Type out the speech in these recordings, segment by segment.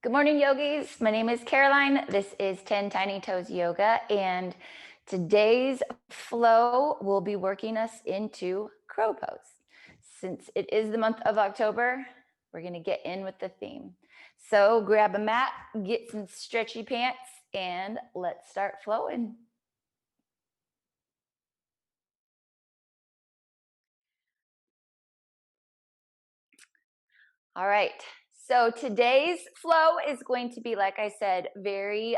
Good morning, yogis. My name is Caroline. This is 10 Tiny Toes Yoga, and today's flow will be working us into crow pose. Since it is the month of October, we're going to get in with the theme. So grab a mat, get some stretchy pants, and let's start flowing. All right. So today's flow is going to be, like I said, very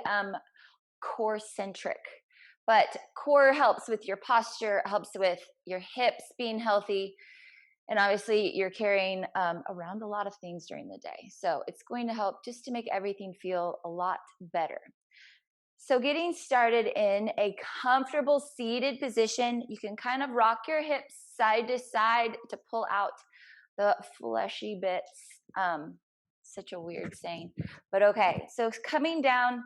core centric. But core helps with your posture, helps with your hips being healthy. And obviously, you're carrying around a lot of things during the day. So it's going to help just to make everything feel a lot better. So getting started in a comfortable seated position, you can kind of rock your hips side to side to pull out the fleshy bits. Such a weird saying, but okay. So coming down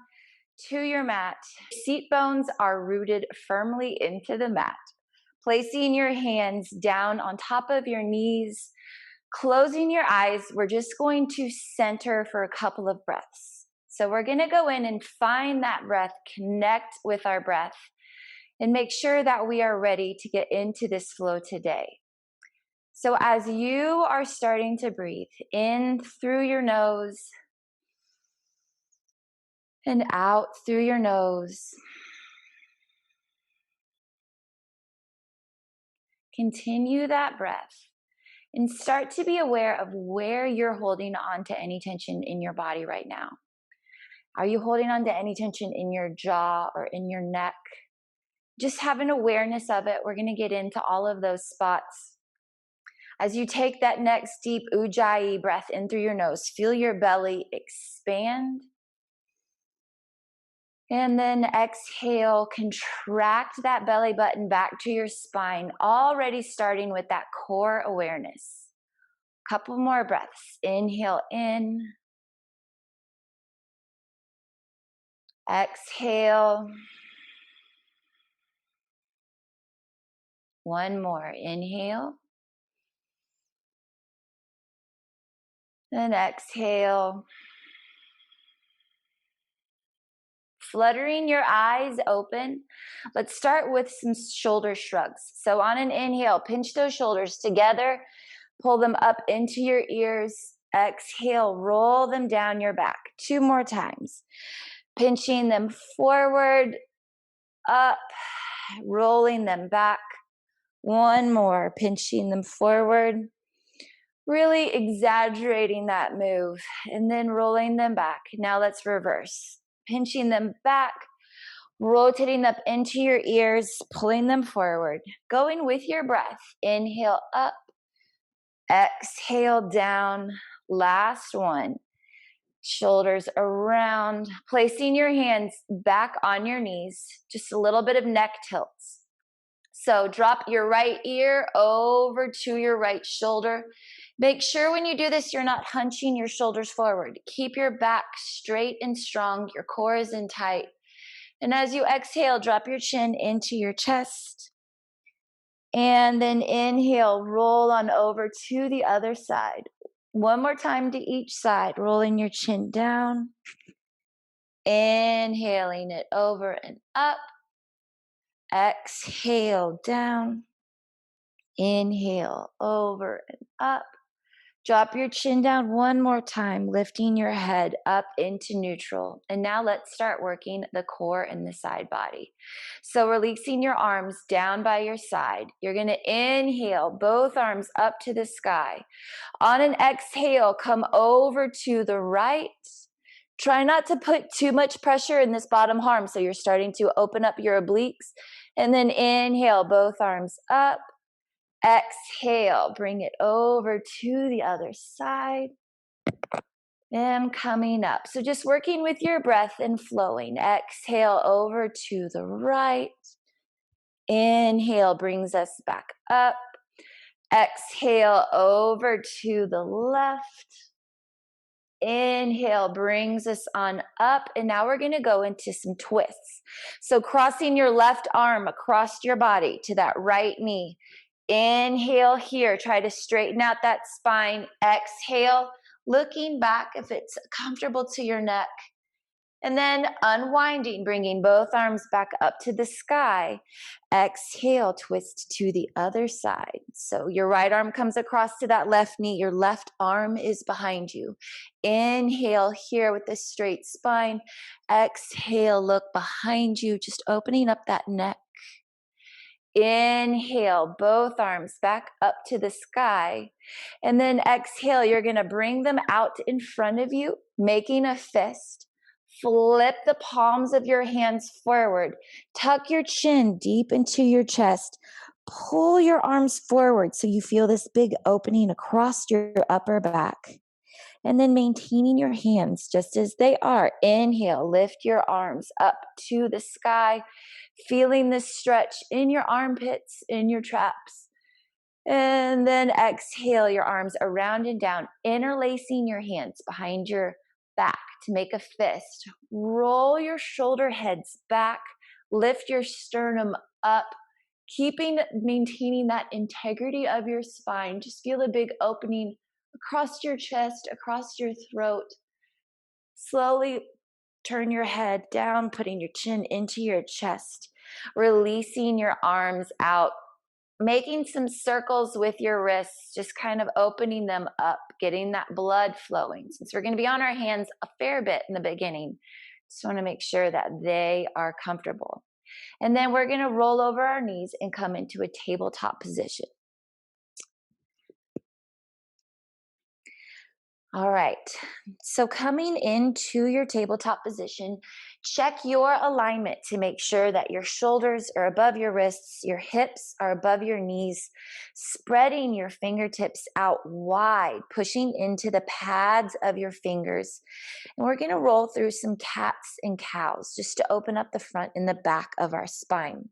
to your mat, seat bones are rooted firmly into the mat. Placing your hands down on top of your knees, closing your eyes, we're just going to center for a couple of breaths. So we're going to go in and find that breath, connect with our breath, and make sure that we are ready to get into this flow today. So as you are starting to breathe in through your nose and out through your nose, continue that breath and start to be aware of where you're holding on to any tension in your body right now. Are you holding on to any tension in your jaw or in your neck? Just have an awareness of it. We're going to get into all of those spots. As you take that next deep ujjayi breath in through your nose, feel your belly expand. And then exhale, contract that belly button back to your spine, already starting with that core awareness. Couple more breaths. Inhale in. Exhale. One more. Inhale. Then exhale. Fluttering your eyes open. Let's start with some shoulder shrugs. So on an inhale, pinch those shoulders together. Pull them up into your ears. Exhale, roll them down your back. 2 more times. Pinching them forward, up, rolling them back. 1 more, pinching them forward. Really exaggerating that move and then rolling them back. Now let's reverse. Pinching them back, rotating up into your ears, pulling them forward. Going with your breath. Inhale up, exhale down. Last one. Shoulders around, placing your hands back on your knees, just a little bit of neck tilts. So drop your right ear over to your right shoulder. Make sure when you do this, you're not hunching your shoulders forward. Keep your back straight and strong. Your core is in tight. And as you exhale, drop your chin into your chest. And then inhale, roll on over to the other side. 1 more time to each side, rolling your chin down. Inhaling it over and up. Exhale down. Inhale over and up. Drop your chin down 1 more time, lifting your head up into neutral. And now let's start working the core and the side body. So releasing your arms down by your side. You're going to inhale, both arms up to the sky. On an exhale, come over to the right. Try not to put too much pressure in this bottom arm. So you're starting to open up your obliques. And then inhale, both arms up. Exhale, bring it over to the other side. And coming up. So just working with your breath and flowing. Exhale over to the right. Inhale brings us back up. Exhale over to the left. Inhale brings us on up. And now we're going to go into some twists. So crossing your left arm across your body to that right knee. Inhale here. Try to straighten out that spine. Exhale. looking back if it's comfortable to your neck. And then unwinding, bringing both arms back up to the sky. Exhale, twist to the other side. So your right arm comes across to that left knee. Your left arm is behind you. Inhale here with a straight spine. Exhale, look behind you, just opening up that neck. Inhale, both arms back up to the sky. And then exhale, you're going to bring them out in front of you, making a fist. Flip the palms of your hands forward. Tuck your chin deep into your chest. Pull your arms forward so you feel this big opening across your upper back. And then maintaining your hands just as they are. Inhale, lift your arms up to the sky, feeling this stretch in your armpits, in your traps. And then exhale your arms around and down, interlacing your hands behind your back to make a fist. Roll your shoulder heads back, lift your sternum up, maintaining that integrity of your spine. Just feel a big opening across your chest, across your throat. Slowly turn your head down, putting your chin into your chest, releasing your arms out, making some circles with your wrists, just kind of opening them up, getting that blood flowing. Since we're going to be on our hands a fair bit in the beginning, just want to make sure that they are comfortable. And then we're going to roll over our knees and come into a tabletop position. All right, so coming into your tabletop position, check your alignment to make sure that your shoulders are above your wrists, your hips are above your knees, spreading your fingertips out wide, pushing into the pads of your fingers. And we're going to roll through some cats and cows just to open up the front and the back of our spine.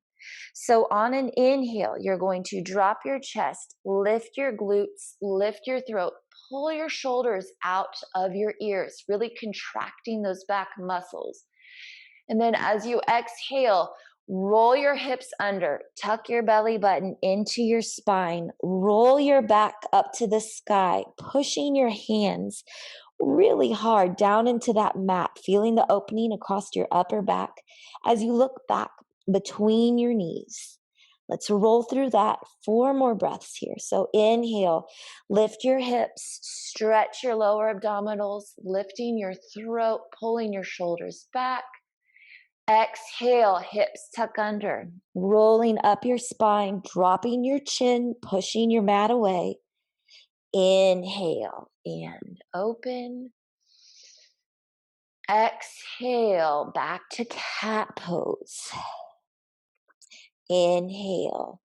So on an inhale, you're going to drop your chest, lift your glutes, lift your throat, pull your shoulders out of your ears, really contracting those back muscles. And then as you exhale, roll your hips under, tuck your belly button into your spine, roll your back up to the sky, pushing your hands really hard down into that mat, feeling the opening across your upper back as you look back between your knees. Let's roll through that. 4 more breaths here. So inhale, lift your hips, stretch your lower abdominals, lifting your throat, pulling your shoulders back. Exhale, hips tuck under, rolling up your spine, dropping your chin, pushing your mat away. Inhale and open. Exhale, back to cat pose. Inhale,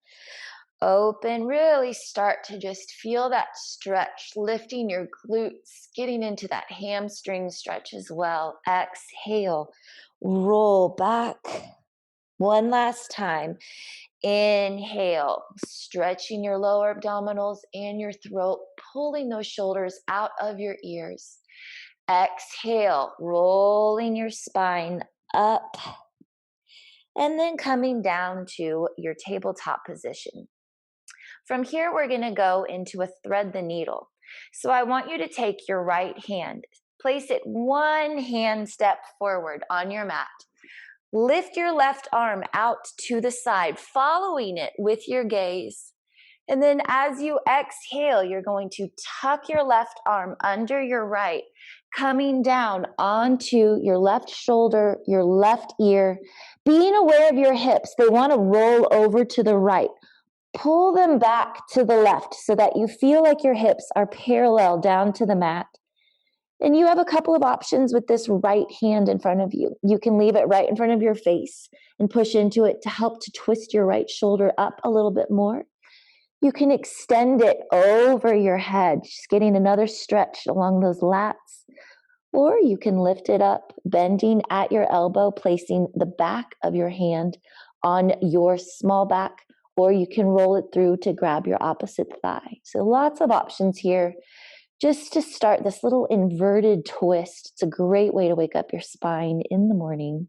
open, really start to just feel that stretch, lifting your glutes, getting into that hamstring stretch as well. Exhale, roll back. One last time. Inhale, stretching your lower abdominals and your throat, pulling those shoulders out of your ears. Exhale, rolling your spine up. And then coming down to your tabletop position. From here, we're going to go into a thread the needle. So I want you to take your right hand, place it 1 hand step forward on your mat. Lift your left arm out to the side, following it with your gaze. And then as you exhale, you're going to tuck your left arm under your right, coming down onto your left shoulder, your left ear, being aware of your hips. They want to roll over to the right. Pull them back to the left so that you feel like your hips are parallel down to the mat. And you have a couple of options with this right hand in front of you. You can leave it right in front of your face and push into it to help to twist your right shoulder up a little bit more. You can extend it over your head, just getting another stretch along those lats. Or you can lift it up, bending at your elbow, placing the back of your hand on your small back, or you can roll it through to grab your opposite thigh. So lots of options here. Just to start this little inverted twist, it's a great way to wake up your spine in the morning.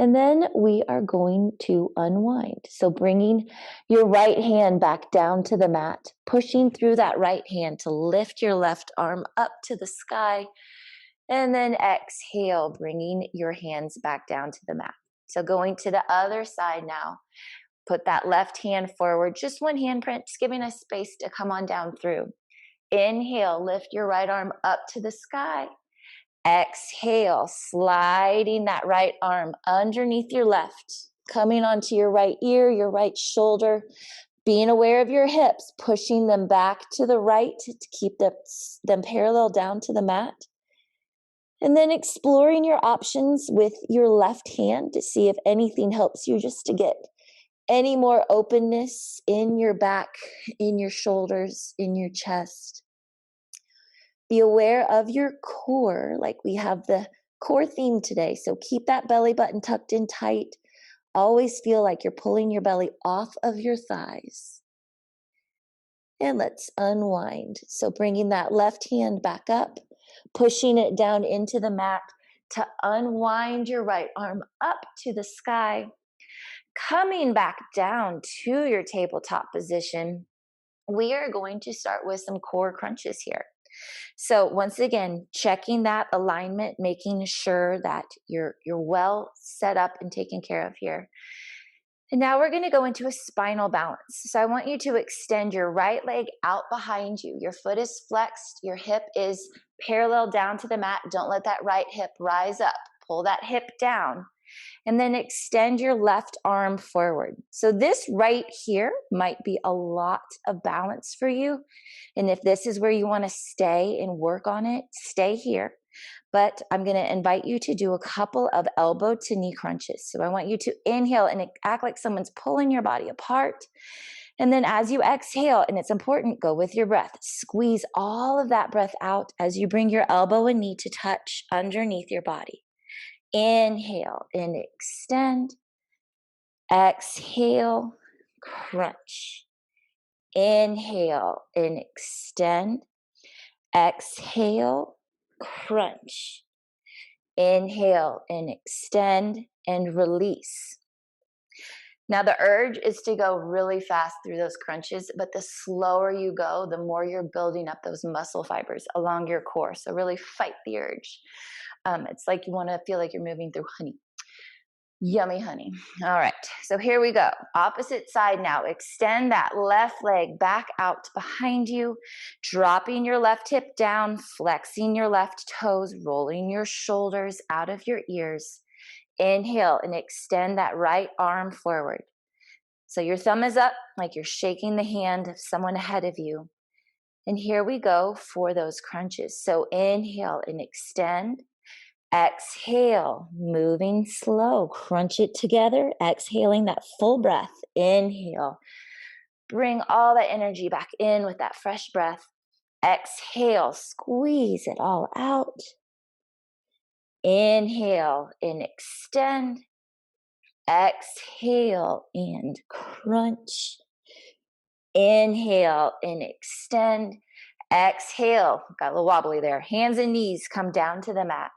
And then we are going to unwind. So bringing your right hand back down to the mat, pushing through that right hand to lift your left arm up to the sky. And then exhale, bringing your hands back down to the mat. So going to the other side now. Put that left hand forward, just one handprint, just giving us space to come on down through. Inhale, lift your right arm up to the sky. Exhale, sliding that right arm underneath your left, coming onto your right ear, your right shoulder, being aware of your hips, pushing them back to the right to keep them parallel down to the mat. And then exploring your options with your left hand to see if anything helps you just to get any more openness in your back, in your shoulders, in your chest. Be aware of your core, like we have the core theme today. So keep that belly button tucked in tight. Always feel like you're pulling your belly off of your thighs. And let's unwind. So bringing that left hand back up, pushing it down into the mat to unwind your right arm up to the sky. Coming back down to your tabletop position, we are going to start with some core crunches here. So once again, checking that alignment, making sure that you're well set up and taken care of here. And now we're going to go into a spinal balance. So I want you to extend your right leg out behind you. Your foot is flexed. Your hip is parallel down to the mat. Don't let that right hip rise up. Pull that hip down. And then extend your left arm forward. So this right here might be a lot of balance for you. And if this is where you want to stay and work on it, stay here. But I'm going to invite you to do a couple of elbow to knee crunches. So I want you to inhale and act like someone's pulling your body apart. And then as you exhale, and it's important, go with your breath. Squeeze all of that breath out as you bring your elbow and knee to touch underneath your body. Inhale and extend. Exhale, crunch. Inhale and extend. Exhale, crunch. Inhale and extend and release. Now the urge is to go really fast through those crunches, but the slower you go, the more you're building up those muscle fibers along your core. So really fight the urge. It's like you want to feel like you're moving through honey. Yummy honey. All right, so here we go. Opposite side now. Extend that left leg back out behind you, dropping your left hip down, flexing your left toes, rolling your shoulders out of your ears. Inhale and extend that right arm forward. So your thumb is up like you're shaking the hand of someone ahead of you. And here we go for those crunches. So inhale and extend. Exhale, moving slow, crunch it together, exhaling that full breath. Inhale, bring all that energy back in with that fresh breath. Exhale, squeeze it all out. Inhale and extend. Exhale and crunch. Inhale and extend. Exhale, got a little wobbly there. Hands and knees come down to the mat.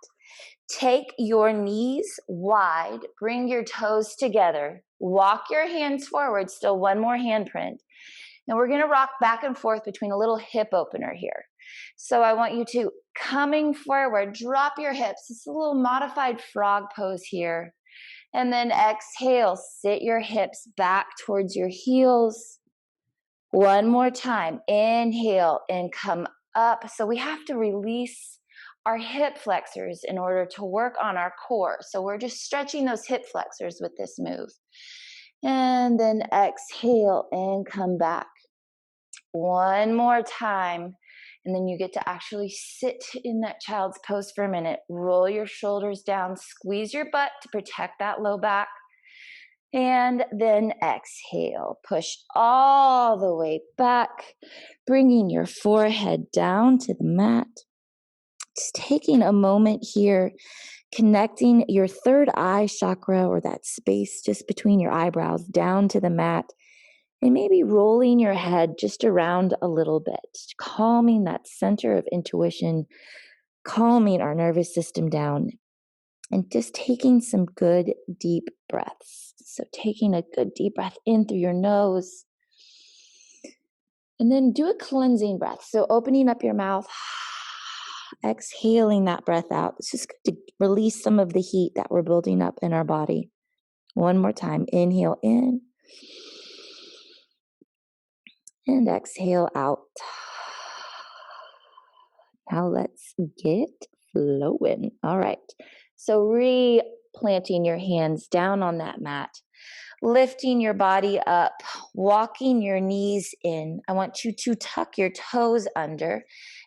Take your knees wide, bring your toes together, walk your hands forward, still one more handprint. And we're gonna rock back and forth between a little hip opener here. So I want you to, coming forward, drop your hips. It's a little modified frog pose here. And then exhale, sit your hips back towards your heels. One more time, inhale and come up. So we have to release our hip flexors in order to work on our core. So we're just stretching those hip flexors with this move. And then exhale and come back. One more time. And then you get to actually sit in that child's pose for a minute. Roll your shoulders down, squeeze your butt to protect that low back. And then exhale, push all the way back, bringing your forehead down to the mat. Just taking a moment here, connecting your third eye chakra or that space just between your eyebrows down to the mat, and maybe rolling your head just around a little bit, calming that center of intuition, calming our nervous system down. and just taking some good deep breaths. So taking a good deep breath in through your nose, and then do a cleansing breath. So opening up your mouth, exhaling that breath out. It's just good to release some of the heat that we're building up in our body. One more time. Inhale in and exhale out. Now let's get flowing. All right. So replanting your hands down on that mat, lifting your body up, walking your knees in. I want you to tuck your toes under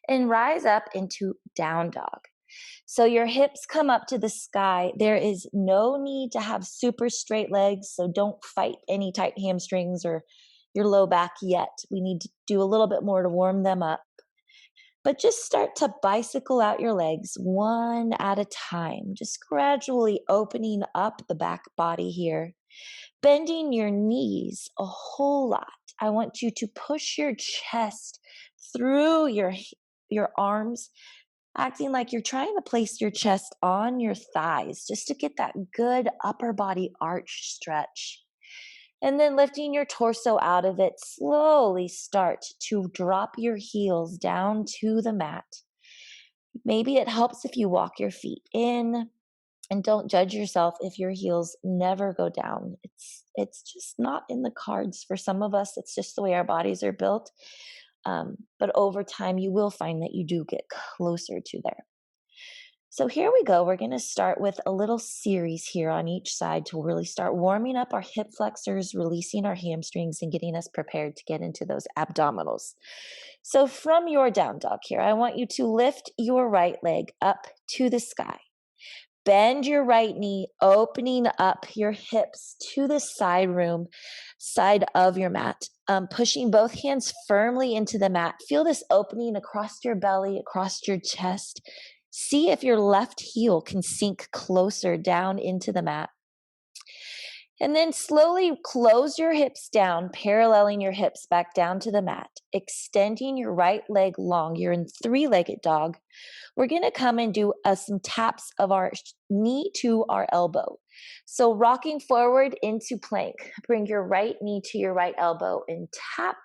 and rise up into down dog. So your hips come up to the sky. There is no need to have super straight legs, so don't fight any tight hamstrings or your low back yet. We need to do a little bit more to warm them up. But just start to bicycle out your legs one at a time, just gradually opening up the back body here, bending your knees a whole lot. I want you to push your chest through your arms, acting like you're trying to place your chest on your thighs just to get that good upper body arch stretch. And then lifting your torso out of it, slowly start to drop your heels down to the mat. Maybe it helps if you walk your feet in, and don't judge yourself if your heels never go down. It's just not in the cards for some of us. It's just the way our bodies are built. But over time, you will find that you do get closer to there. So here we go. We're going to start with a little series here on each side to really start warming up our hip flexors, releasing our hamstrings, and getting us prepared to get into those abdominals. So from your down dog here, I want you to lift your right leg up to the sky. Bend your right knee, opening up your hips to the side of your mat. Pushing both hands firmly into the mat. Feel this opening across your belly, across your chest. See if your left heel can sink closer down into the mat. And then slowly close your hips down, paralleling your hips back down to the mat, extending your right leg long. You're in three-legged dog. We're going to come and do some taps of our knee to our elbow. So rocking forward into plank. Bring your right knee to your right elbow and tap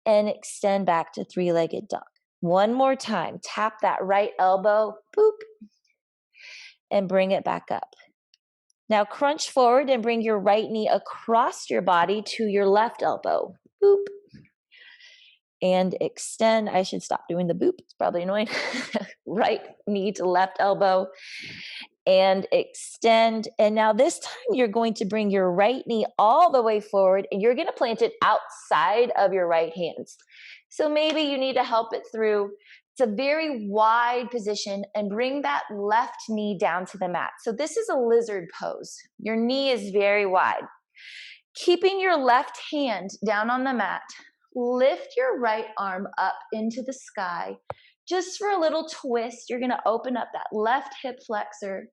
and extend back to three-legged dog. One more time. Tap that right elbow, boop, and bring it back up. Now crunch forward and bring your right knee across your body to your left elbow. Boop. And extend. I should stop doing the boop. It's probably annoying. Right knee to left elbow. And extend. And now this time you're going to bring your right knee all the way forward and you're going to plant it outside of your right hands. So maybe you need to help it through. It's a very wide position and bring that left knee down to the mat. So this is a lizard pose. Your knee is very wide. Keeping your left hand down on the mat, lift your right arm up into the sky. Just for a little twist, you're going to open up that left hip flexor.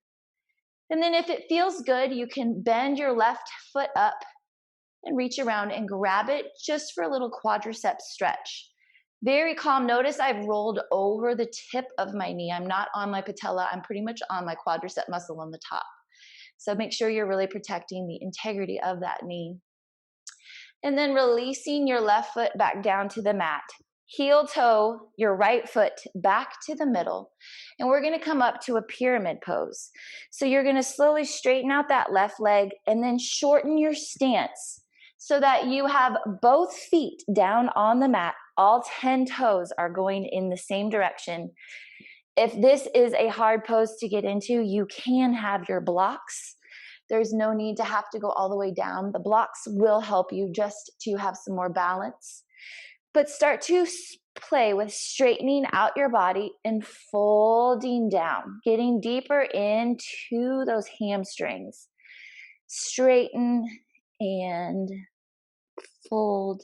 And then if it feels good, you can bend your left foot up and reach around and grab it just for a little quadricep stretch. Very calm. Notice I've rolled over the tip of my knee. I'm not on my patella. I'm pretty much on my quadricep muscle on the top. So make sure you're really protecting the integrity of that knee. And then releasing your left foot back down to the mat. Heel toe your right foot back to the middle. And we're going to come up to a pyramid pose. So you're going to slowly straighten out that left leg and then shorten your stance so that you have both feet down on the mat. All 10 toes are going in the same direction. If this is a hard pose to get into, you can have your blocks. There's no need to have to go all the way down. The blocks will help you just to have some more balance. But start to play with straightening out your body and folding down, getting deeper into those hamstrings. Straighten and fold.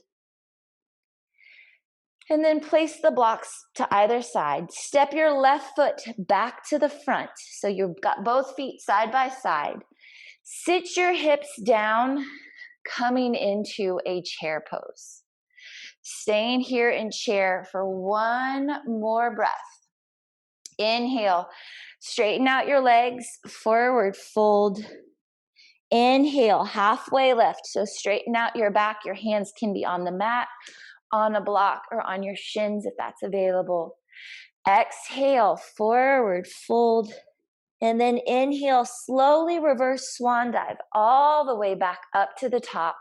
And then place the blocks to either side. Step your left foot back to the front. So you've got both feet side by side. Sit your hips down, coming into a chair pose. Staying here in chair for one more breath. Inhale, straighten out your legs, forward fold. Inhale, halfway lift. So straighten out your back. Your hands can be on the mat, on a block, or on your shins if that's available. Exhale, forward fold. And then inhale, slowly reverse swan dive all the way back up to the top.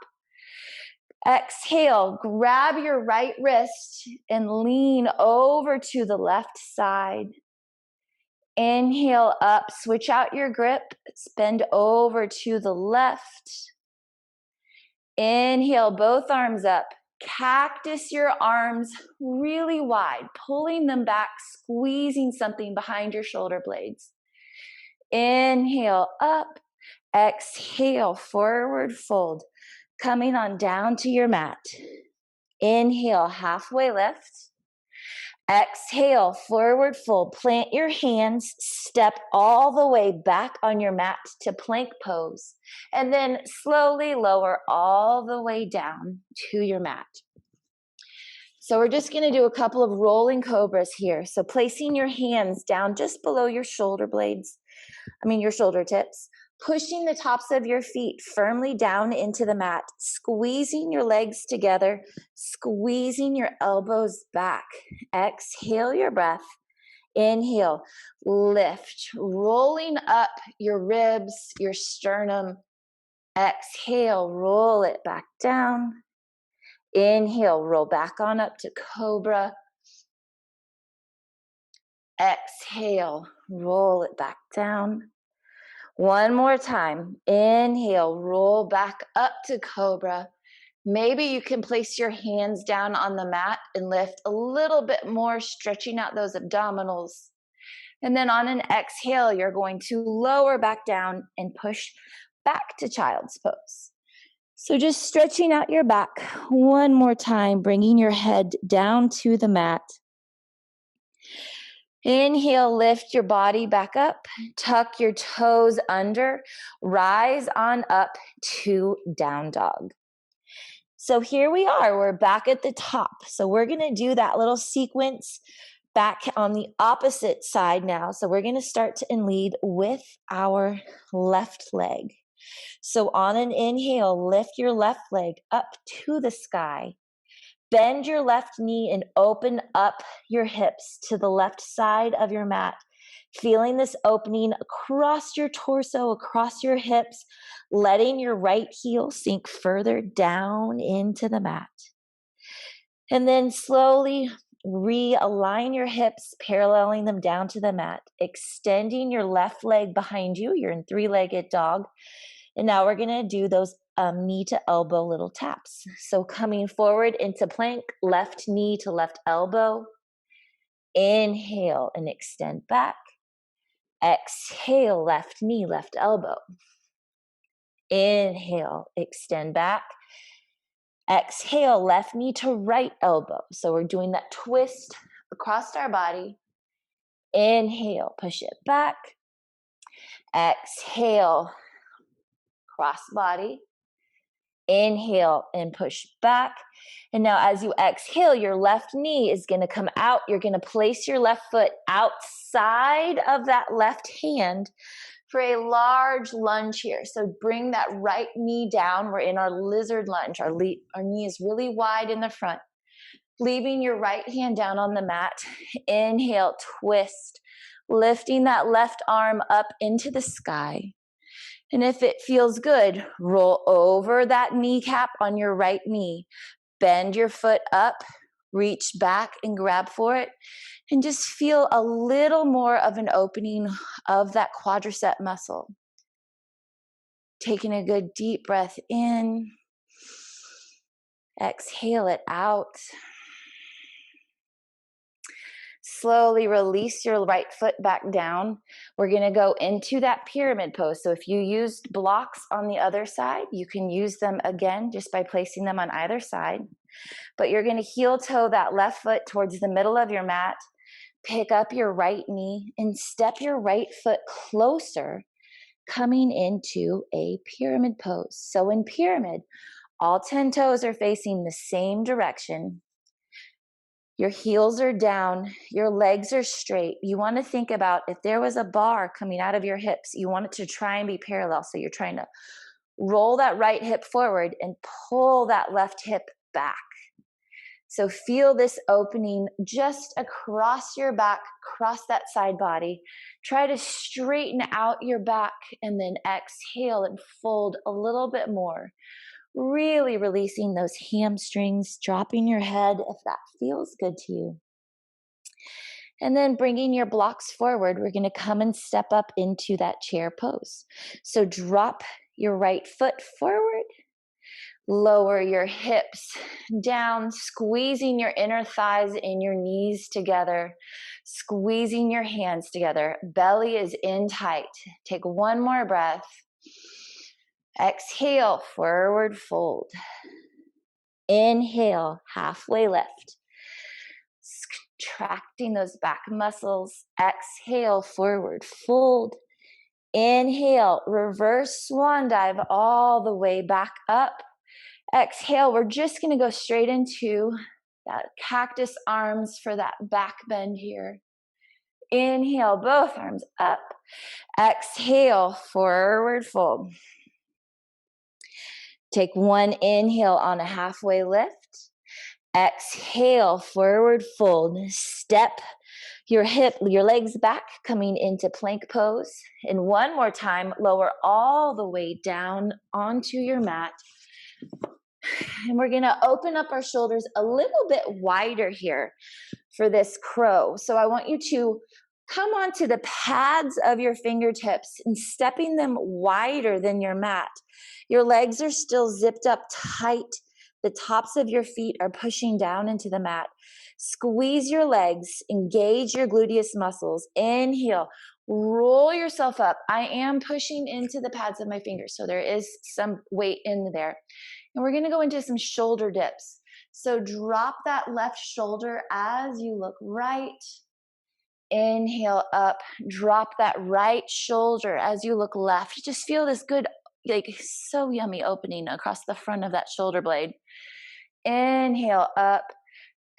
Exhale, grab your right wrist and lean over to the left side. Inhale up, switch out your grip, bend over to the left. Inhale, both arms up. Cactus your arms really wide, pulling them back, squeezing something behind your shoulder blades. Inhale up, exhale, forward fold, coming on down to your mat. Inhale, halfway lift. Exhale, forward fold. Plant your hands, step all the way back on your mat to plank pose, and then slowly lower all the way down to your mat. So we're just going to do a couple of rolling cobras here. So placing your hands down just below your shoulder tips, pushing the tops of your feet firmly down into the mat, squeezing your legs together, squeezing your elbows back. Exhale your breath. Inhale, lift, rolling up your ribs, your sternum. Exhale, roll it back down. Inhale, roll back on up to cobra. Exhale, roll it back down. One more time. Inhale, roll back up to cobra. Maybe you can place your hands down on the mat and lift a little bit more, stretching out those abdominals. And then on an exhale, you're going to lower back down and push back to child's pose. So just stretching out your back one more time, bringing your head down to the mat. Inhale, lift your body back up, tuck your toes under, rise on up to down dog. So here we are, we're back at the top. So we're gonna do that little sequence back on the opposite side now. So we're gonna start and lead with our left leg. So on an inhale, lift your left leg up to the sky. Bend your left knee and open up your hips to the left side of your mat. Feeling this opening across your torso, across your hips, letting your right heel sink further down into the mat. And then slowly realign your hips, paralleling them down to the mat, extending your left leg behind you. You're in three-legged dog. And now we're gonna do those knee to elbow little taps. So coming forward into plank, left knee to left elbow. Inhale and extend back. Exhale, left knee, left elbow. Inhale, extend back. Exhale, left knee to right elbow. So we're doing that twist across our body. Inhale, push it back. Exhale, cross body. Inhale and push back. And now as you exhale, your left knee is going to come out. You're going to place your left foot outside of that left hand for a large lunge here. So bring that right knee down. We're in our lizard lunge. Our knee is really wide in the front. Leaving your right hand down on the mat. Inhale, twist. Lifting that left arm up into the sky. And if it feels good, roll over that kneecap on your right knee. Bend your foot up, reach back and grab for it. And just feel a little more of an opening of that quadricep muscle. Taking a good deep breath in. Exhale it out. Slowly release your right foot back down. We're going to go into that pyramid pose. So if you used blocks on the other side, you can use them again just by placing them on either side. But you're going to heel toe that left foot towards the middle of your mat. Pick up your right knee and step your right foot closer, coming into a pyramid pose. So in pyramid, all 10 toes are facing the same direction. Your heels are down, your legs are straight. You want to think about if there was a bar coming out of your hips, you want it to try and be parallel. So you're trying to roll that right hip forward and pull that left hip back. So feel this opening just across your back, across that side body. Try to straighten out your back and then exhale and fold a little bit more. Really releasing those hamstrings, dropping your head if that feels good to you. And then bringing your blocks forward, we're going to come and step up into that chair pose. So drop your right foot forward, lower your hips down, squeezing your inner thighs and your knees together, squeezing your hands together. Belly is in tight. Take one more breath. Exhale, forward fold. Inhale, halfway lift. Contracting those back muscles. Exhale, forward fold. Inhale, reverse swan dive all the way back up. Exhale, we're just going to go straight into that cactus arms for that back bend here. Inhale, both arms up. Exhale, forward fold. Take one inhale on a halfway lift. Exhale, forward fold. Step your legs back, coming into plank pose. And one more time, lower all the way down onto your mat. And we're going to open up our shoulders a little bit wider here for this crow. So I want you to come onto the pads of your fingertips and stepping them wider than your mat. Your legs are still zipped up tight. The tops of your feet are pushing down into the mat. Squeeze your legs, engage your gluteus muscles. Inhale, roll yourself up. I am pushing into the pads of my fingers, so there is some weight in there. And we're going to go into some shoulder dips. So drop that left shoulder as you look right. Inhale up, drop that right shoulder as you look left. Just feel this good, like so yummy opening across the front of that shoulder blade. Inhale up,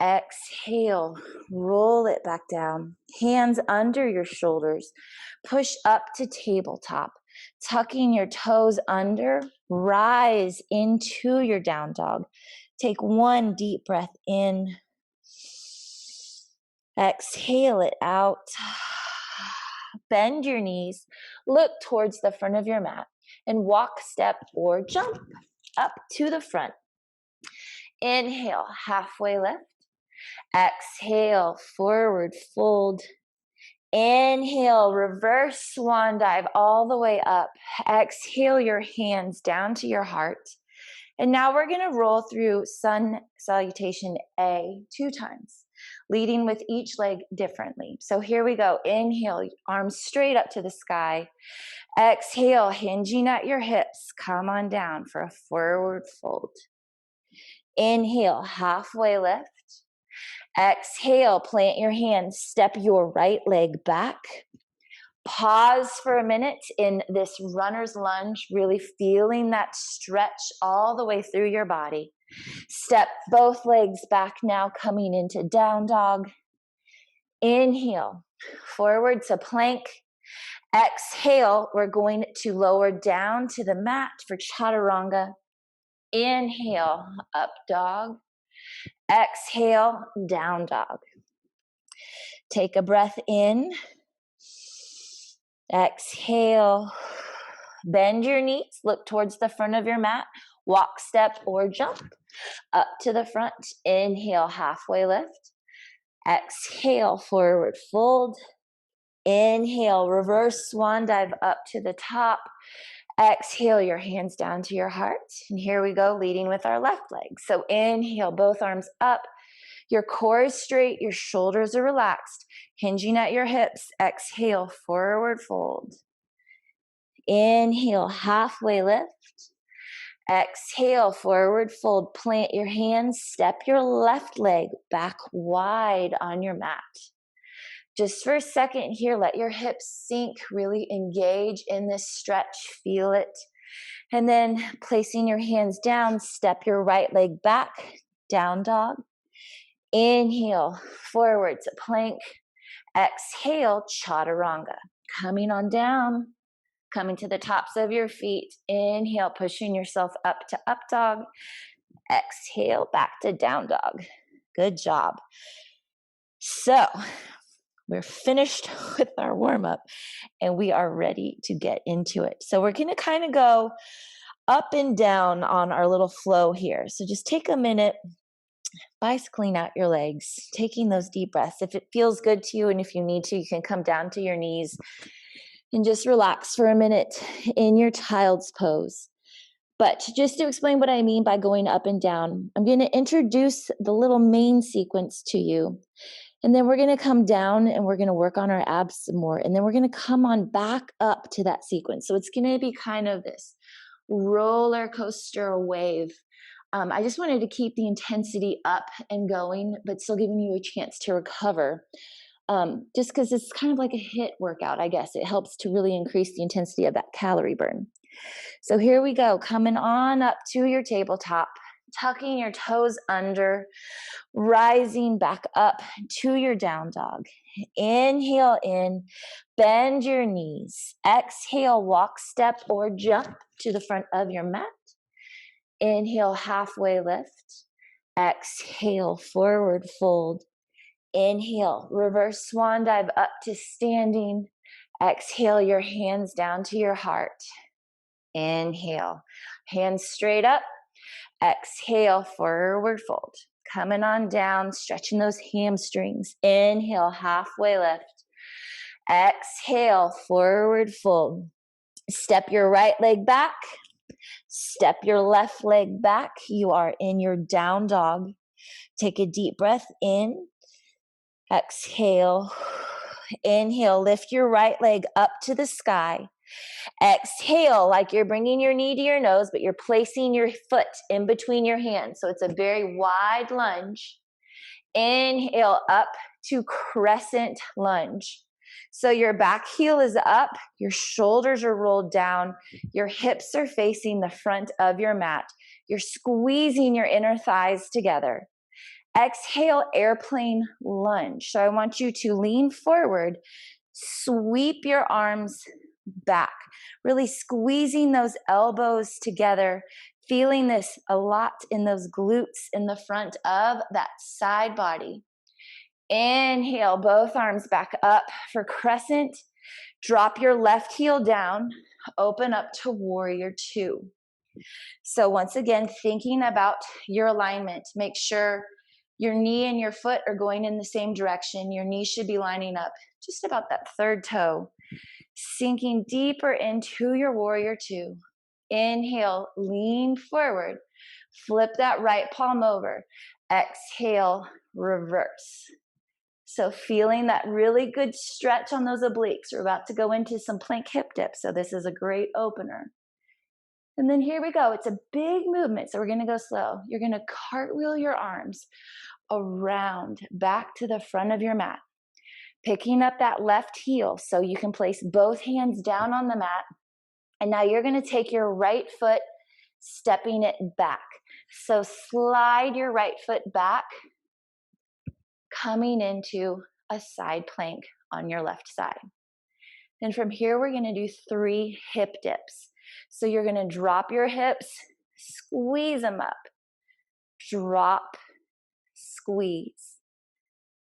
exhale, roll it back down. Hands under your shoulders. Push up to tabletop. Tucking your toes under, rise into your down dog. Take one deep breath in. Exhale it out. Bend your knees. Look towards the front of your mat and walk, step, or jump up to the front. Inhale, halfway lift. Exhale, forward fold. Inhale, reverse swan dive all the way up. Exhale your hands down to your heart. And now we're going to roll through sun salutation A 2 times, leading with each leg differently. So here we go. Inhale, arms straight up to the sky. Exhale, hinging at your hips. Come on down for a forward fold. Inhale, halfway lift. Exhale, plant your hands, step your right leg back. Pause for a minute in this runner's lunge, really feeling that stretch all the way through your body. Step both legs back now, coming into down dog. Inhale, forward to plank. Exhale, we're going to lower down to the mat for chaturanga. Inhale, up dog. Exhale, down dog. Take a breath in. Exhale. Bend your knees. Look towards the front of your mat. Walk, step, or jump up to the front. Inhale, halfway lift. Exhale, forward fold. Inhale, reverse swan dive up to the top. Exhale, your hands down to your heart. And here we go, leading with our left leg. So inhale, both arms up. Your core is straight. Your shoulders are relaxed, hinging at your hips. Exhale, forward fold. Inhale, halfway lift. Exhale, forward fold. Plant your hands. Step your left leg back wide on your mat. Just for a second here, let your hips sink, really engage in this stretch, feel it. And then placing your hands down, step your right leg back, down dog. Inhale, forward to plank. Exhale, chaturanga. Coming on down, coming to the tops of your feet. Inhale, pushing yourself up to up dog. Exhale, back to down dog. Good job. So we're finished with our warm up and we are ready to get into it. So we're going to kind of go up and down on our little flow here. So just take a minute, bicycling out your legs, taking those deep breaths. If it feels good to you and if you need to, you can come down to your knees and just relax for a minute in your child's pose. But just to explain what I mean by going up and down, I'm going to introduce the little main sequence to you. And then we're going to come down and we're going to work on our abs some more. And then we're going to come on back up to that sequence. So it's going to be kind of this roller coaster wave. I just wanted to keep the intensity up and going, but still giving you a chance to recover. Just because it's kind of like a HIIT workout, I guess. It helps to really increase the intensity of that calorie burn. So here we go, coming on up to your tabletop, tucking your toes under, rising back up to your down dog. Inhale in, bend your knees. Exhale, walk, step, or jump to the front of your mat. Inhale, halfway lift. Exhale, forward fold. Inhale, reverse swan dive up to standing. Exhale, your hands down to your heart. Inhale, hands straight up. Exhale, forward fold. Coming on down, stretching those hamstrings. Inhale, halfway lift. Exhale, forward fold. Step your right leg back. Step your left leg back. You are in your down dog. Take a deep breath in. Exhale. Inhale, lift your right leg up to the sky. Exhale, like you're bringing your knee to your nose, but you're placing your foot in between your hands. So it's a very wide lunge. Inhale, up to crescent lunge. So your back heel is up, your shoulders are rolled down, your hips are facing the front of your mat. You're squeezing your inner thighs together. Exhale, airplane lunge. So I want you to lean forward, sweep your arms back, really squeezing those elbows together, feeling this a lot in those glutes in the front of that side body. Inhale, both arms back up for crescent. Drop your left heel down, open up to warrior two. So once again, thinking about your alignment, make sure your knee and your foot are going in the same direction. Your knee should be lining up just about that third toe. Sinking deeper into your warrior two. Inhale, lean forward. Flip that right palm over. Exhale, reverse. So feeling that really good stretch on those obliques. We're about to go into some plank hip dips, so this is a great opener. And then here we go. It's a big movement, so we're going to go slow. You're going to cartwheel your arms around back to the front of your mat. Picking up that left heel so you can place both hands down on the mat. And now you're going to take your right foot, stepping it back. So slide your right foot back, coming into a side plank on your left side. Then from here, we're going to do 3 hip dips. So you're going to drop your hips, squeeze them up, drop, squeeze,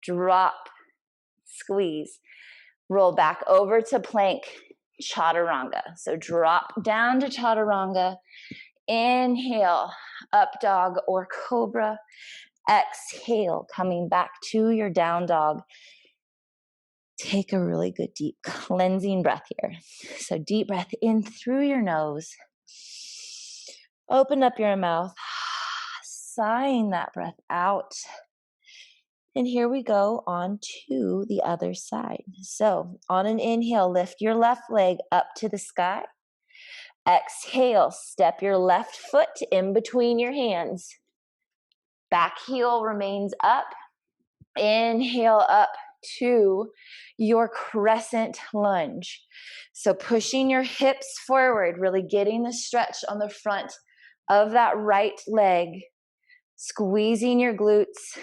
drop, squeeze. Roll back over to plank, chaturanga. So drop down to chaturanga. Inhale, up dog or cobra. Exhale, coming back to your down dog. Take a really good deep cleansing breath here. So deep breath in through your nose. Open up your mouth, sighing that breath out. And here we go on to the other side. So on an inhale, lift your left leg up to the sky. Exhale, step your left foot in between your hands. Back heel remains up. Inhale up to your crescent lunge. So pushing your hips forward, really getting the stretch on the front of that right leg. Squeezing your glutes.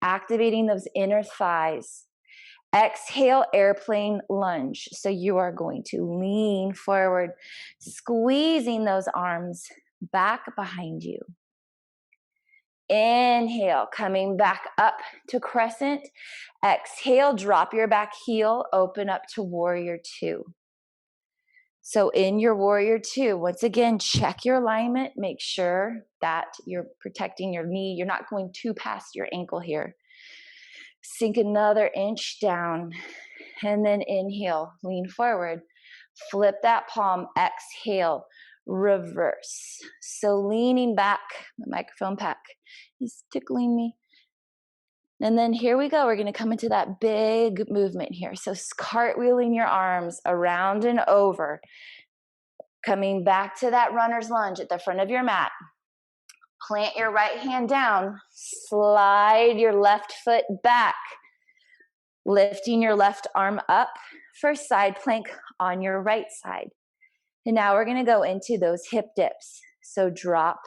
activating those inner thighs. Exhale, airplane lunge. So you are going to lean forward, squeezing those arms back behind you. Inhale, coming back up to crescent. Exhale, drop your back heel, open up to warrior two. So in your warrior two, once again, check your alignment. Make sure that you're protecting your knee. You're not going too past your ankle here. Sink another inch down, and then inhale, lean forward. Flip that palm, exhale, reverse. So leaning back, the microphone pack is tickling me. And then here we go. We're going to come into that big movement here. So cartwheeling your arms around and over. Coming back to that runner's lunge at the front of your mat. Plant your right hand down. Slide your left foot back. Lifting your left arm up for side plank on your right side. And now we're going to go into those hip dips. So drop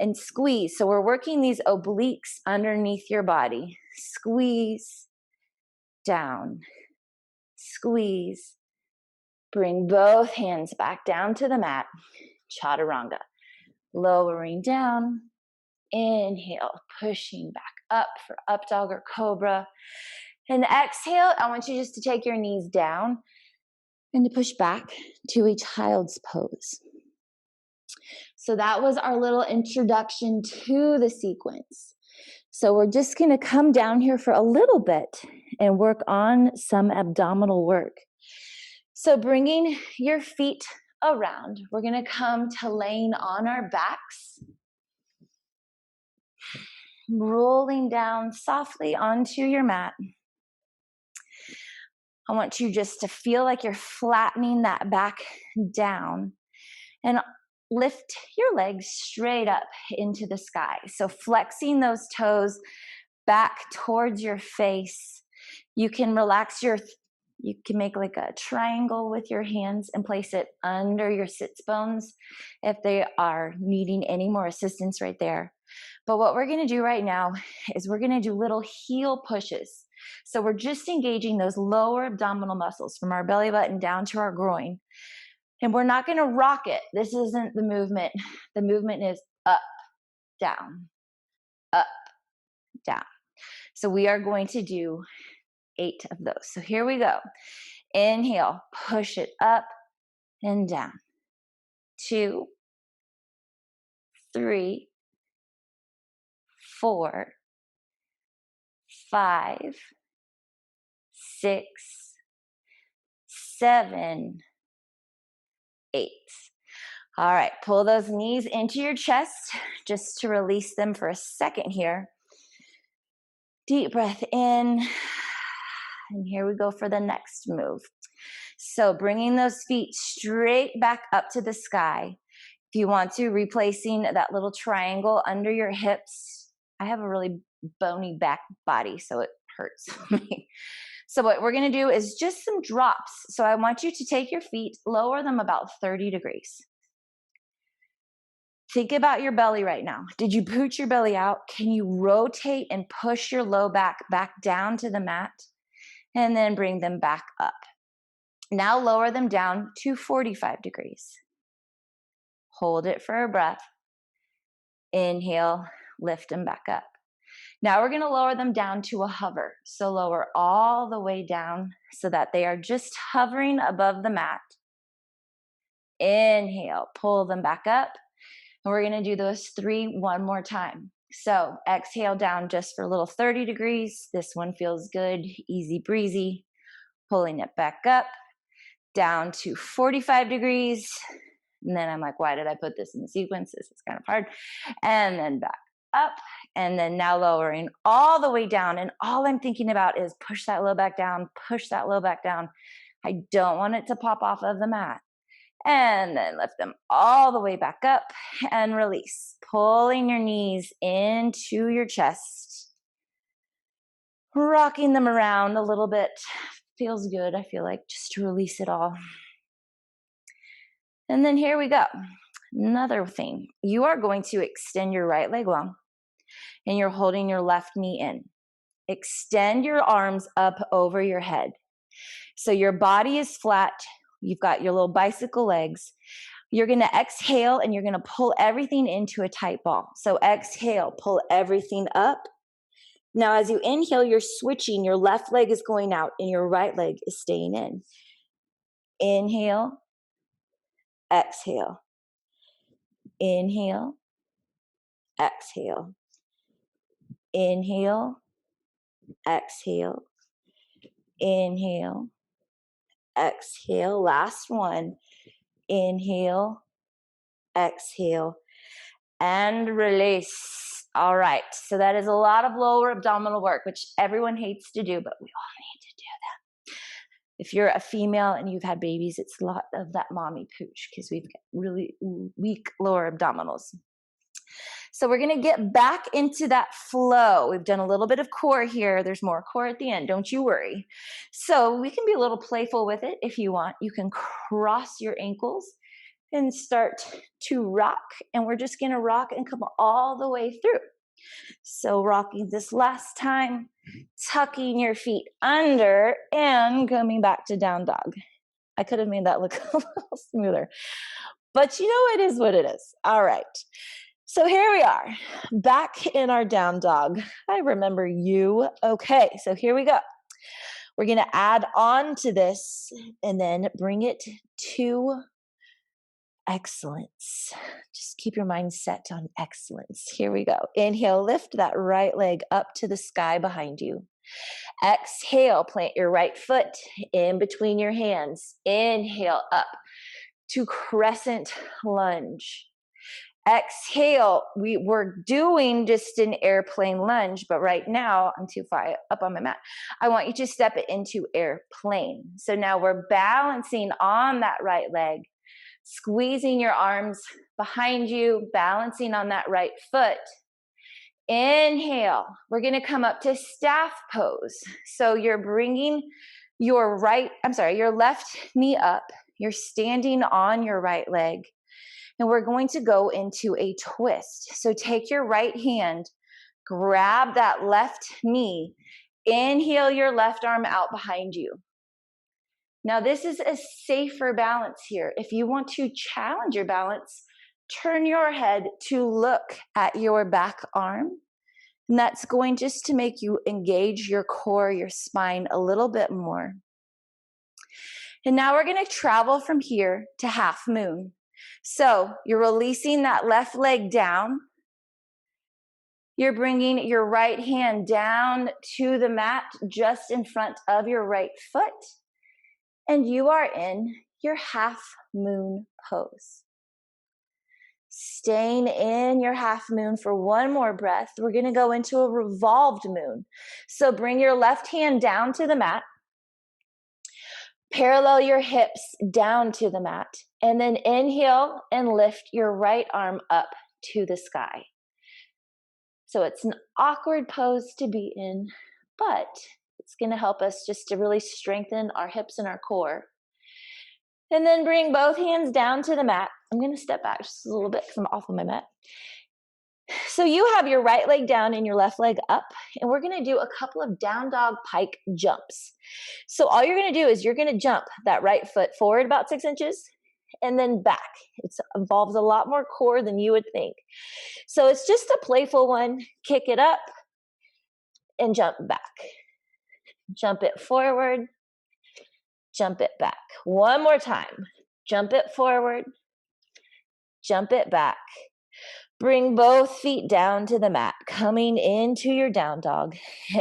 and squeeze. So we're working these obliques underneath your body. Squeeze, down, squeeze. Bring both hands back down to the mat. Chaturanga. Lowering down. Inhale, pushing back up for up dog or cobra. And exhale, I want you just to take your knees down and to push back to a child's pose. So that was our little introduction to the sequence. So we're just going to come down here for a little bit and work on some abdominal work. So bringing your feet around, we're going to come to laying on our backs, rolling down softly onto your mat. I want you just to feel like you're flattening that back down and lift your legs straight up into the sky. So flexing those toes back towards your face. You can relax you can make like a triangle with your hands and place it under your sits bones if they are needing any more assistance right there. But what we're going to do right now is we're going to do little heel pushes. So we're just engaging those lower abdominal muscles from our belly button down to our groin. And we're not going to rock it. This isn't the movement. The movement is up, down, up, down. So we are going to do 8 of those. So here we go. Inhale, push it up and down. 2, 3, 4, 5, 6, 7, 8. All right, pull those knees into your chest just to release them for a second here. Deep breath in. And here we go for the next move. So bringing those feet straight back up to the sky. If you want to, replacing that little triangle under your hips. I have a really bony back body, so it hurts me. So what we're going to do is just some drops. So I want you to take your feet, lower them about 30 degrees. Think about your belly right now. Did you boot your belly out? Can you rotate and push your low back down to the mat? And then bring them back up. Now lower them down to 45 degrees. Hold it for a breath. Inhale, lift them back up. Now we're going to lower them down to a hover. So lower all the way down so that they are just hovering above the mat. Inhale, pull them back up. And we're going to do those 3 one more time. So exhale down just for a little 30 degrees. This one feels good, easy breezy. Pulling it back up, down to 45 degrees. And then I'm like, why did I put this in the sequence? This is kind of hard. And then back up. And then now lowering all the way down. And all I'm thinking about is push that low back down, push that low back down. I don't want it to pop off of the mat. And then lift them all the way back up and release. Pulling your knees into your chest. Rocking them around a little bit. Feels good, I feel like, just to release it all. And then here we go. Another thing. You are going to extend your right leg long. And you're holding your left knee in. extend your arms up over your head. So your body is flat. You've got your little bicycle legs. You're going to exhale and you're going to pull everything into a tight ball. So exhale, pull everything up. Now, as you inhale, you're switching. Your left leg is going out and your right leg is staying in. Inhale, exhale. Inhale, exhale. Inhale, exhale. Inhale, exhale. Last one. Inhale, exhale, and release. All right. So that is a lot of lower abdominal work, which everyone hates to do, but we all need to do that. If you're a female and you've had babies, it's a lot of that mommy pooch because we've got really weak lower abdominals. So we're going to get back into that flow. We've done a little bit of core here. There's more core at the end. Don't you worry. So we can be a little playful with it if you want. You can cross your ankles and start to rock. And we're just going to rock and come all the way through. So rocking this last time, tucking your feet under and coming back to down dog. I could have made that look a little smoother, but you know, it is what it is. All right. So here we are, back in our down dog. I remember you. Okay, so here we go. We're going to add on to this and then bring it to excellence. Just keep your mind set on excellence. Here we go. Inhale, lift that right leg up to the sky behind you. Exhale, plant your right foot in between your hands. Inhale up to crescent lunge. Exhale, we're doing just an airplane lunge, but right now, I'm too far up on my mat. I want you to step it into airplane. So now we're balancing on that right leg, squeezing your arms behind you, balancing on that right foot. Inhale, we're going to come up to staff pose. So you're bringing your left knee up. You're standing on your right leg. And we're going to go into a twist. So take your right hand, grab that left knee, inhale your left arm out behind you. Now this is a safer balance here. If you want to challenge your balance, turn your head to look at your back arm. And that's going just to make you engage your core, your spine a little bit more. And now we're going to travel from here to half moon. So you're releasing that left leg down. You're bringing your right hand down to the mat just in front of your right foot. And you are in your half moon pose. Staying in your half moon for one more breath. We're going to go into a revolved moon. So bring your left hand down to the mat. Parallel your hips down to the mat. And then inhale and lift your right arm up to the sky. So it's an awkward pose to be in, but it's going to help us just to really strengthen our hips and our core. And then bring both hands down to the mat. I'm going to step back just a little bit because I'm off of my mat. So you have your right leg down and your left leg up, and we're going to do a couple of down dog pike jumps. So all you're going to do is you're going to jump that right foot forward about 6 inches and then back. It involves a lot more core than you would think. So it's just a playful one. Kick it up and jump back. Jump it forward, jump it back. One more time. Jump it forward, jump it back. Bring both feet down to the mat, coming into your down dog.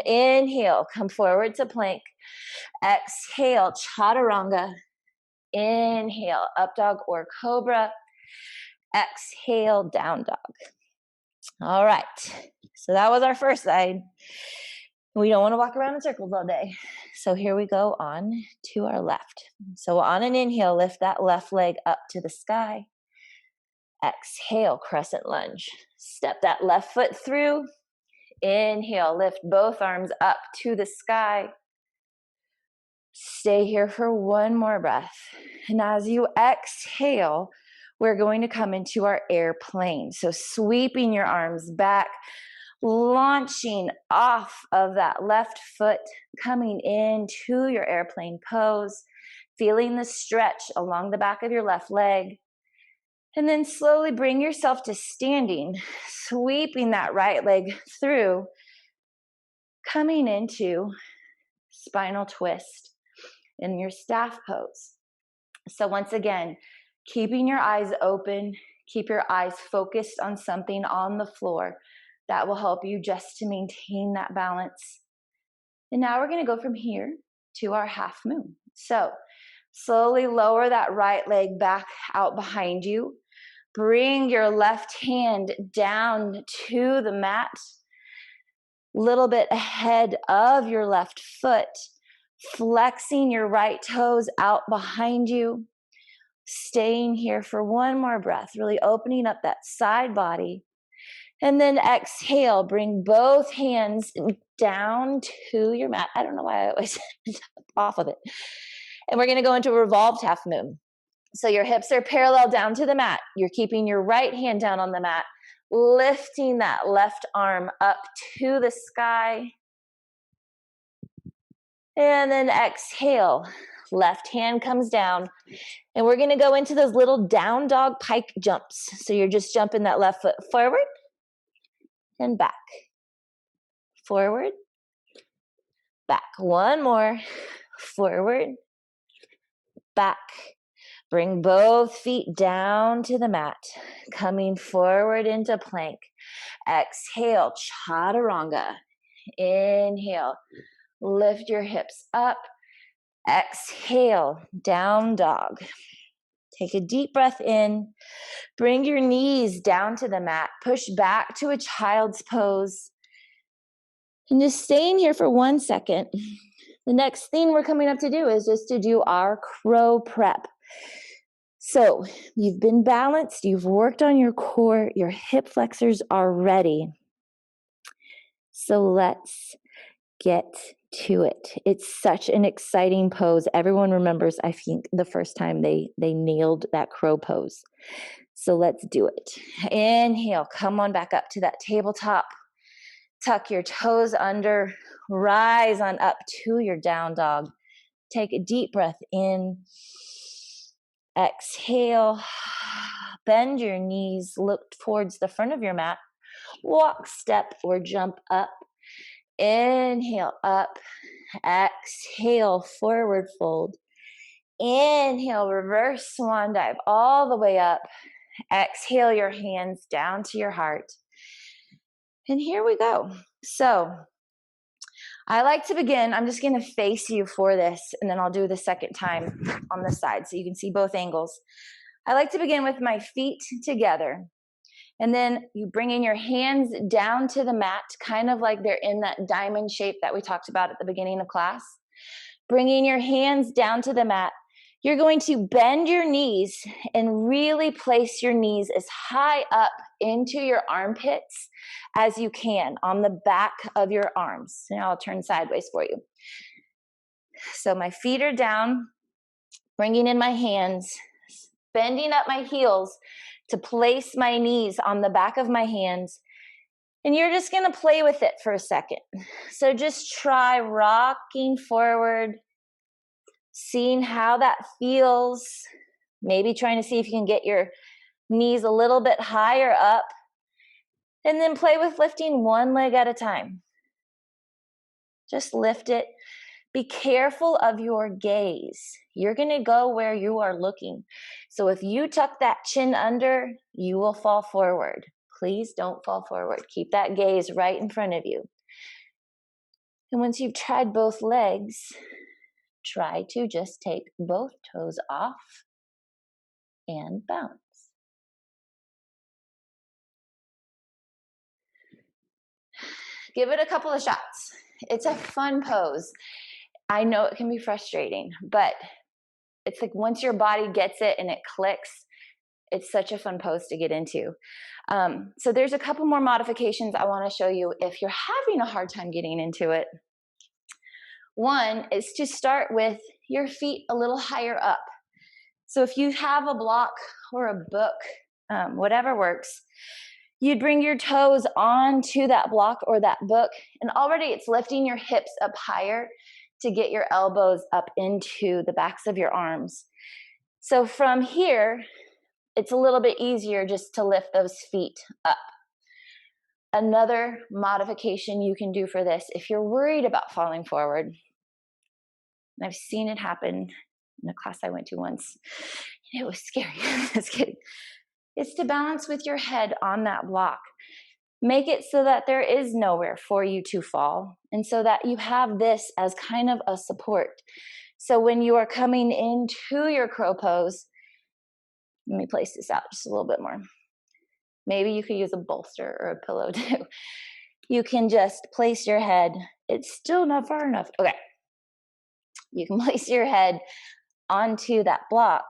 Inhale, come forward to plank. Exhale, chaturanga. Inhale, up dog or cobra. Exhale, down dog. All right, so that was our first side. We don't want to walk around in circles all day. So here we go on to our left. So on an inhale, lift that left leg up to the sky. Exhale, crescent lunge. Step that left foot through. Inhale, lift both arms up to the sky. Stay here for one more breath. And as you exhale, we're going to come into our airplane. So sweeping your arms back, launching off of that left foot, coming into your airplane pose, feeling the stretch along the back of your left leg. And then slowly bring yourself to standing, sweeping that right leg through, coming into spinal twist in your staff pose. So once again, keeping your eyes open, keep your eyes focused on something on the floor. That will help you just to maintain that balance. And now we're going to go from here to our half moon. So slowly lower that right leg back out behind you. Bring your left hand down to the mat, little bit ahead of your left foot, flexing your right toes out behind you. Staying here for one more breath, really opening up that side body. And then exhale, bring both hands down to your mat. I don't know why I always off of it. And we're going to go into a revolved half moon. So your hips are parallel down to the mat. You're keeping your right hand down on the mat, lifting that left arm up to the sky. And then exhale, left hand comes down. And we're going to go into those little down dog pike jumps. So you're just jumping that left foot forward and back. Forward, back. One more. Forward, back. Bring both feet down to the mat. Coming forward into plank. Exhale, chaturanga. Inhale, lift your hips up. Exhale, down dog. Take a deep breath in. Bring your knees down to the mat. Push back to a child's pose. And just staying here for 1 second. The next thing we're coming up to do is just to do our crow prep. So you've been balanced. You've worked on your core. Your hip flexors are ready. So let's get to it. It's such an exciting pose. Everyone remembers, I think, the first time they nailed that crow pose. So let's do it. Inhale, come on back up to that tabletop. Tuck your toes under, rise on up to your down dog. Take a deep breath in. Exhale, bend your knees, look towards the front of your mat. Walk, step, or jump up. Inhale, up. Exhale, forward fold. Inhale, reverse swan dive all the way up. Exhale your hands down to your heart. And here we go. So I like to begin, I'm just going to face you for this, and then I'll do the second time on the side so you can see both angles. I like to begin with my feet together. And then you bring in your hands down to the mat, kind of like they're in that diamond shape that we talked about at the beginning of class. Bringing your hands down to the mat, you're going to bend your knees and really place your knees as high up into your armpits as you can on the back of your arms. Now I'll turn sideways for you. So my feet are down, bringing in my hands, bending up my heels to place my knees on the back of my hands. And you're just going to play with it for a second. So just try rocking forward, seeing how that feels. Maybe trying to see if you can get your knees a little bit higher up. And then play with lifting one leg at a time. Just lift it. Be careful of your gaze. You're going to go where you are looking. So if you tuck that chin under, you will fall forward. Please don't fall forward. Keep that gaze right in front of you. And once you've tried both legs, try to just take both toes off and bounce. Give it a couple of shots. It's a fun pose. I know it can be frustrating, but it's like once your body gets it and it clicks, it's such a fun pose to get into. So there's a couple more modifications I want to show you if you're having a hard time getting into it. One is to start with your feet a little higher up. So if you have a block or a book, whatever works, You'd bring your toes onto that block or that book, and already it's lifting your hips up higher to get your elbows up into the backs of your arms. So from here, it's a little bit easier just to lift those feet up. Another modification you can do for this, if you're worried about falling forward, and I've seen it happen in a class I went to once, and it was scary. Just kidding. It's to balance with your head on that block. Make it so that there is nowhere for you to fall, and so that you have this as kind of a support. So when you are coming into your crow pose, let me place this out just a little bit more. Maybe you could use a bolster or a pillow too. You can just place your head. It's still not far enough. Okay. You can place your head onto that block.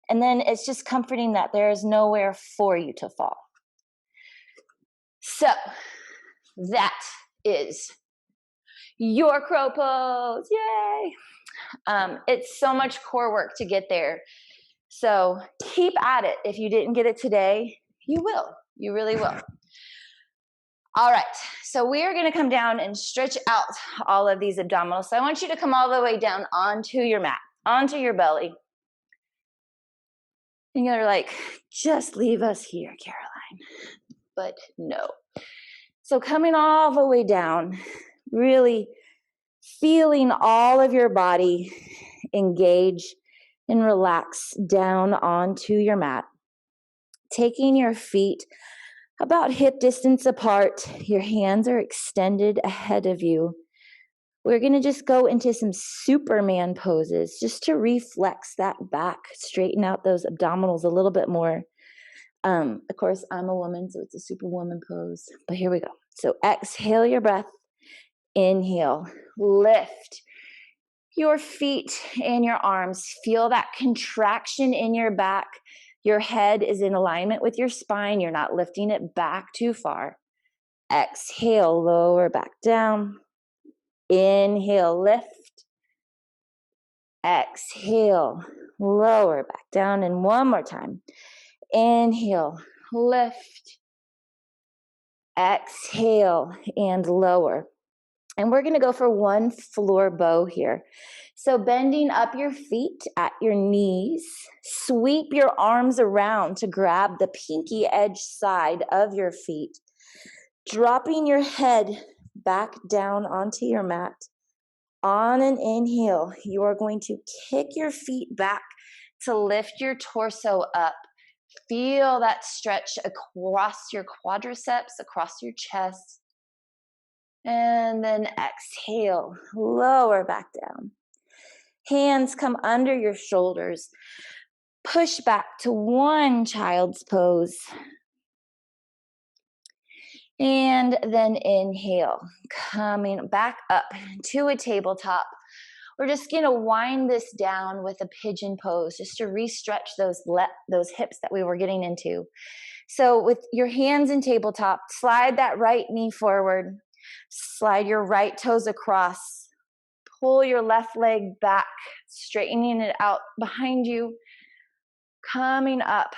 And then it's just comforting that there is nowhere for you to fall. So that is your crow pose. Yay! It's so much core work to get there. So keep at it. If you didn't get it today, you will. You really will. All right. So we are going to come down and stretch out all of these abdominals. So I want you to come all the way down onto your mat, onto your belly. And you're like, just leave us here, Caroline. But no. So coming all the way down, really feeling all of your body engage and relax down onto your mat. Taking your feet about hip distance apart, your hands are extended ahead of you. We're going to just go into some Superman poses just to reflex that back, straighten out those abdominals a little bit more. Of course, I'm a woman, so it's a Superwoman pose. But here we go. So exhale your breath. Inhale. Lift your feet and your arms. Feel that contraction in your back. Your head is in alignment with your spine. You're not lifting it back too far. Exhale, lower back down. Inhale, lift. Exhale, lower back down. And one more time. Inhale, lift. Exhale, and lower. And we're going to go for one floor bow here. So bending up your feet at your knees, sweep your arms around to grab the pinky edge side of your feet, dropping your head back down onto your mat. On an inhale, you are going to kick your feet back to lift your torso up. Feel that stretch across your quadriceps, across your chest. And then exhale, lower back down. Hands come under your shoulders. Push back to one child's pose. And then inhale, coming back up to a tabletop. We're just going to wind this down with a pigeon pose just to re-stretch those hips that we were getting into. So with your hands in tabletop, slide that right knee forward. Slide your right toes across. Pull your left leg back, straightening it out behind you. Coming up,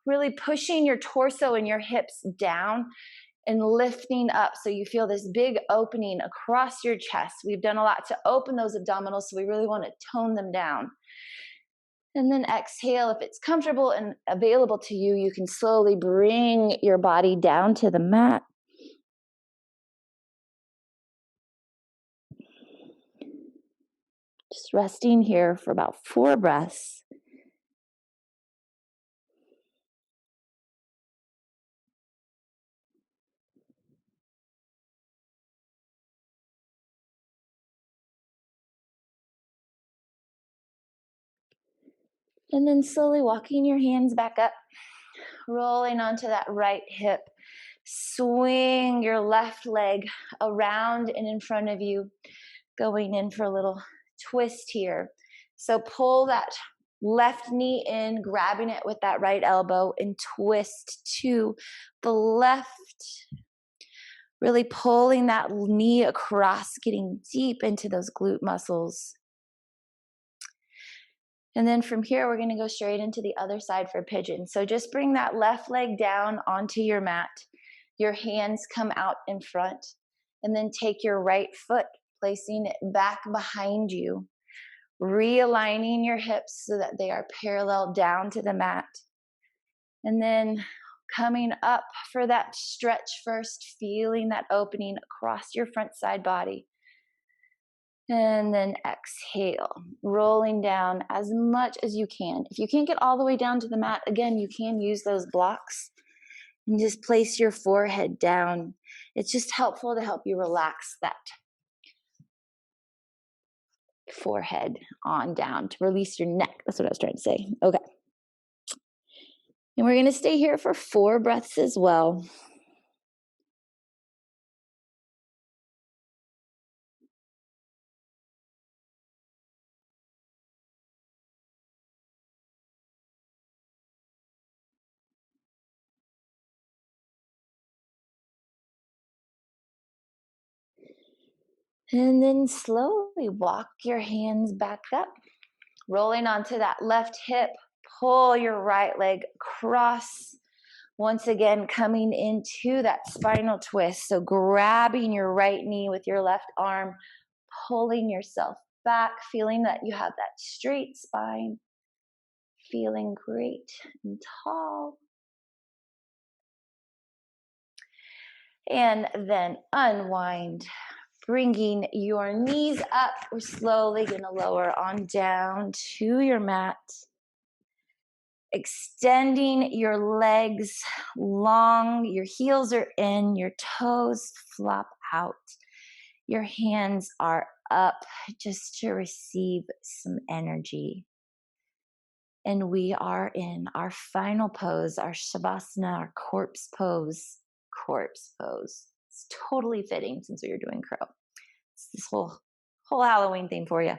really pushing your torso and your hips down and lifting up so you feel this big opening across your chest. We've done a lot to open those abdominals, so we really want to tone them down. And then exhale. If it's comfortable and available to you, you can slowly bring your body down to the mat. Just resting here for about 4 breaths. And then slowly walking your hands back up, rolling onto that right hip. Swing your left leg around and in front of you, going in for a little twist here. So pull that left knee in, grabbing it with that right elbow, and twist to the left. Really pulling that knee across, getting deep into those glute muscles. And then from here, we're going to go straight into the other side for pigeon. So just bring that left leg down onto your mat. Your hands come out in front. And then take your right foot, placing it back behind you, realigning your hips so that they are parallel down to the mat. And then coming up for that stretch first, feeling that opening across your front side body. And then exhale, rolling down as much as you can. If you can't get all the way down to the mat, again, you can use those blocks and just place your forehead down. It's just helpful to help you relax that forehead on down, to release your neck. That's what I was trying to say. Okay. And we're going to stay here for 4 breaths as well. And then slowly walk your hands back up, rolling onto that left hip. Pull your right leg across. Once again, coming into that spinal twist. So grabbing your right knee with your left arm, pulling yourself back, feeling that you have that straight spine, feeling great and tall. And then unwind, bringing your knees up. We're slowly going to lower on down to your mat. Extending your legs long, your heels are in, your toes flop out. Your hands are up just to receive some energy. And we are in our final pose, our Shavasana, our corpse pose. Corpse pose. It's totally fitting since we were doing crow. It's this whole Halloween theme for you.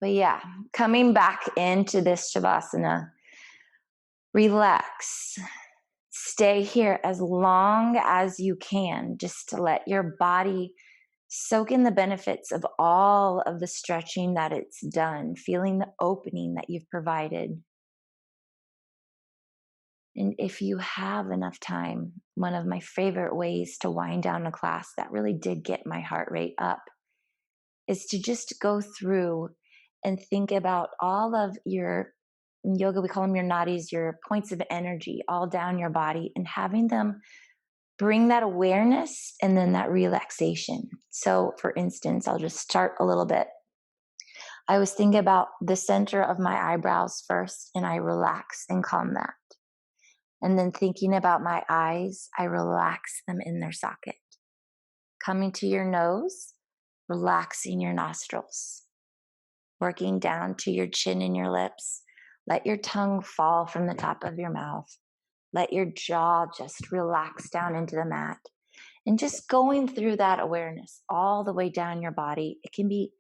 But yeah, coming back into this Shavasana, relax. Stay here as long as you can, just to let your body soak in the benefits of all of the stretching that it's done, feeling the opening that you've provided. And if you have enough time, one of my favorite ways to wind down a class that really did get my heart rate up is to just go through and think about all of your, in yoga we call them your nadis, your points of energy all down your body, and having them bring that awareness and then that relaxation. So for instance, I'll just start a little bit. I was thinking about the center of my eyebrows first, and I relax and calm that. And then thinking about my eyes, I relax them in their socket. Coming to your nose, relaxing your nostrils. Working down to your chin and your lips. Let your tongue fall from the top of your mouth. Let your jaw just relax down into the mat. And just going through that awareness all the way down your body, it can be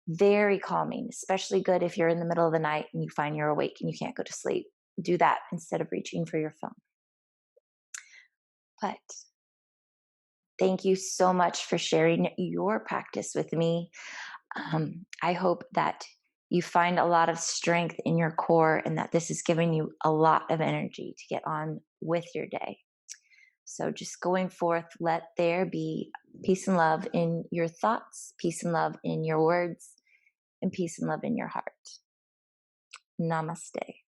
very calming, especially good if you're in the middle of the night and you find you're awake and you can't go to sleep. Do that instead of reaching for your phone. But thank you so much for sharing your practice with me. I hope that you find a lot of strength in your core and that this is giving you a lot of energy to get on with your day. So just going forth, let there be peace and love in your thoughts, peace and love in your words, and peace and love in your heart. Namaste.